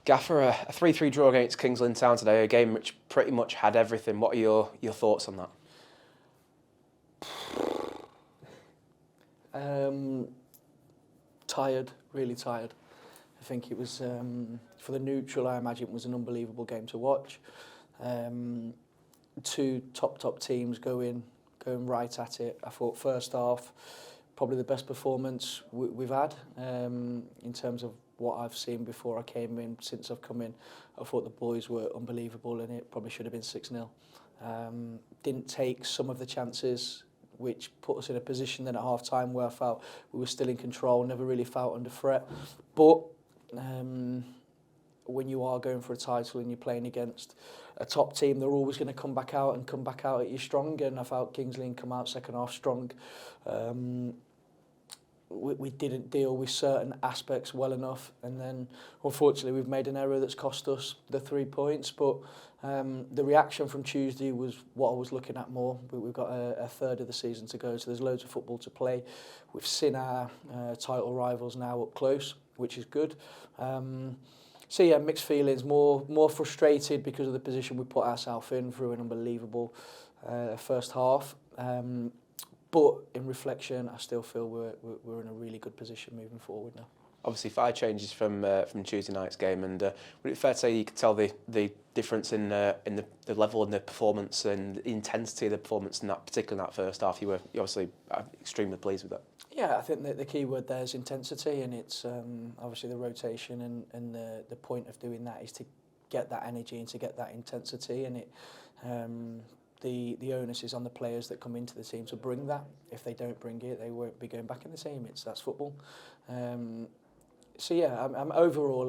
Gaffer, a 3-3 draw against Kings Lynn Town today, a game which pretty much had everything. What are your thoughts on that? Tired, really tired. I think it was, for the neutral, I imagine it was an unbelievable game to watch. Two top teams going right at it. I thought first half, probably the best performance we've had in terms of what I've seen before I came in. Since I've come in, I thought the boys were unbelievable and it probably should have been 6-0. Didn't take some of the chances, which put us in a position then at half-time where I felt we were still in control, never really felt under threat. But when you are going for a title and you're playing against a top team, they're always going to come back out at you strong, and I felt Kings Lynn come out second half strong. We didn't deal with certain aspects well enough, and then unfortunately we've made an error that's cost us the 3 points. But the reaction from Tuesday was what I was looking at more. We've got a third of the season to go, so there's loads of football to play. We've seen our title rivals now up close, which is good. So yeah, mixed feelings, more frustrated because of the position we put ourselves in through an unbelievable first half. But in reflection, I still feel we're in a really good position moving forward now. Obviously, 5 changes from Tuesday night's game, and would it be fair to say you could tell the difference in the level and the performance and the intensity of the performance in that first half? You're obviously extremely pleased with that. Yeah, I think that the key word there is intensity, and it's obviously the rotation, and the point of doing that is to get that energy and to get that intensity, and it. The onus is on the players that come into the team to bring that. If they don't bring it, they won't be going back in the team. That's football. So yeah, I'm overall,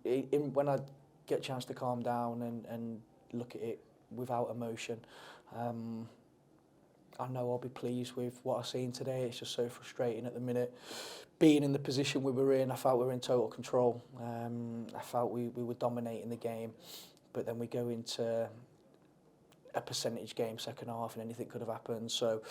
when I get a chance to calm down and look at it without emotion, I know I'll be pleased with what I've seen today. It's just so frustrating at the minute. Being in the position we were in, I felt we were in total control. I felt we were dominating the game, but then we go into a percentage game second half and anything could have happened. So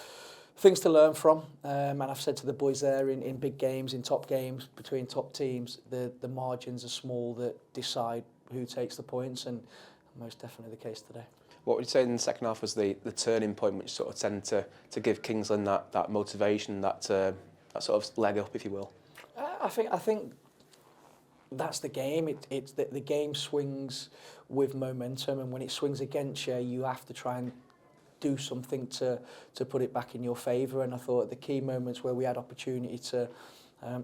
things to learn from, and I've said to the boys there, in big games, in top games between top teams, the margins are small that decide who takes the points, and most definitely the case today. What would you say in the second half was the turning point which sort of tended to give Kings Lynn that motivation, that sort of leg up, if you will? I think that's the game. It's the game swings with momentum, and when it swings against you, you have to try and do something to put it back in your favour. And I thought the key moments where we had opportunity to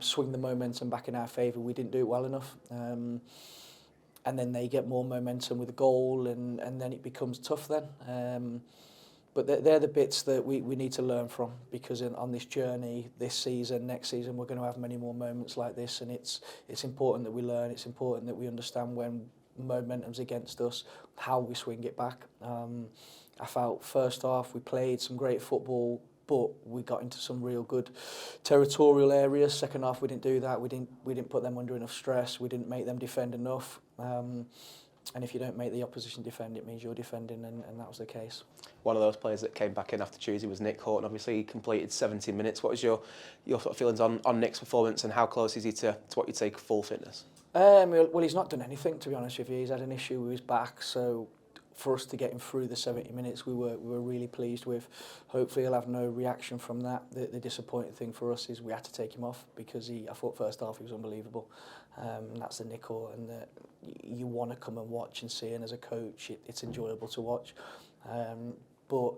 swing the momentum back in our favour, we didn't do it well enough. And then they get more momentum with a goal, and then it becomes tough then. But they're the bits that we need to learn from, because on this journey, this season, next season, we're going to have many more moments like this, and it's important that we learn. It's important that we understand when momentum's against us, how we swing it back. I felt first half we played some great football, but we got into some real good territorial areas. Second half we didn't do that. We didn't put them under enough stress. We didn't make them defend enough. And if you don't make the opposition defend, it means you're defending, and that was the case. One of those players that came back in after Tuesday was Nick Horton. Obviously, he completed 70 minutes. What was your sort of feelings on Nick's performance, and how close is he to what you'd say full fitness? Well, he's not done anything, to be honest with you. He's had an issue with his back, so for us to get him through the 70 minutes, we were really pleased with. Hopefully he'll have no reaction from that. The disappointing thing for us is we had to take him off, because I thought first half he was unbelievable. And that's the Nick Horton that you want to come and watch and see, and as a coach it's enjoyable to watch. But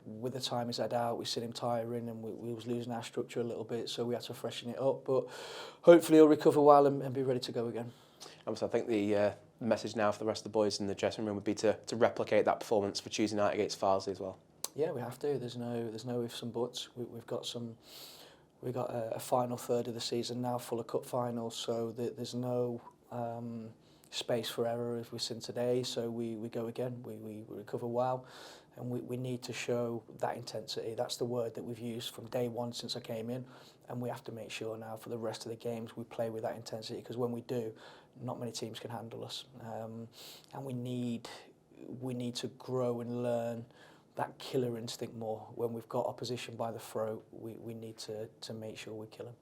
with the time he's had out, we seen him tiring, and we was losing our structure a little bit, so we had to freshen it up. But hopefully he'll recover well and be ready to go again. So I think the message now for the rest of the boys in the dressing room would be to replicate that performance for Tuesday night against Farsley as well. Yeah, we have to. There's no ifs and buts. We've got a final third of the season now, full of cup finals, so there's no space for error as we've seen today. So we go again. We recover well, and we need to show that intensity. That's the word that we've used from day one since I came in, and we have to make sure now for the rest of the games we play with that intensity, because when we do, not many teams can handle us, and we need to grow and learn that killer instinct more. When we've got opposition by the throat, we need to make sure we kill them.